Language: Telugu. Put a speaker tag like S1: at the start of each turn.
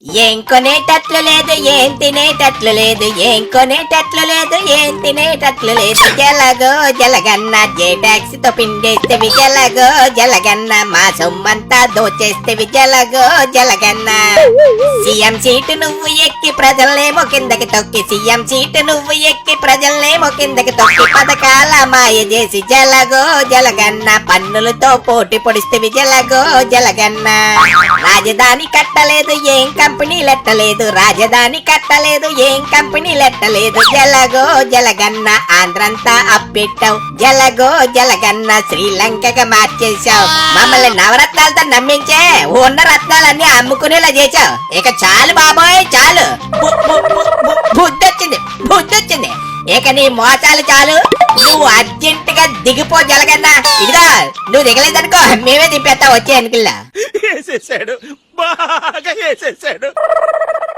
S1: ఏం కొనేటట్లు లేదు, ఏం తినేటట్లు లేదు, ఏం కొనేటట్లు లేదు, ఏం తినేటట్లు లేదు. జలగో జలగన్న జే టాక్సీ తో పిండేస్తేవి, జలగో జలగన్న మా సొమ్మంతా దోచేస్తేవి, జలగో జలగన్న. సీఎం సీటు నువ్వు ఎక్కి ప్రజల్నేమో కిందకి తొక్కి, సీఎం సీటు నువ్వు ఎక్కి ప్రజల్నేమో కిందకి తొక్కి, పథకాల మాయ చేసి జలగో జలగన్న పన్నులతో పోటీ పొడిస్తేవి, జలగో జలగన్న. రాజధాని కట్టలేదు, ఏం కంపెనీ లెట్టలేదు, రాజధాని కట్టలేదు, ఏం కంపెనీ లెట్టలేదు. జలగో జలగన్న ఆంధ్రంతా అప్పెట్టావు, జలగో జలగన్న శ్రీలంకగా మార్చేశావు. మమ్మల్ని నవరత్నాలతో నమ్మించే ఉన్న రత్నాలన్నీ అమ్ముకునేలా చేశావు. ఇక చాలు బాబోయ్ చాలు, బుద్ధొచ్చింది బుద్ధొచ్చింది. ఇక నీ మోసాలు చాలు, నువ్వు అర్జెంట్ గా దిగిపో జలగన్నా. ఇదిగా నువ్వు దిగలేదనుకో మేమే దింపేస్తా వచ్చే ఎన్నికల్లో.
S2: వేసేసాడు, బాగా వేసేసాడు.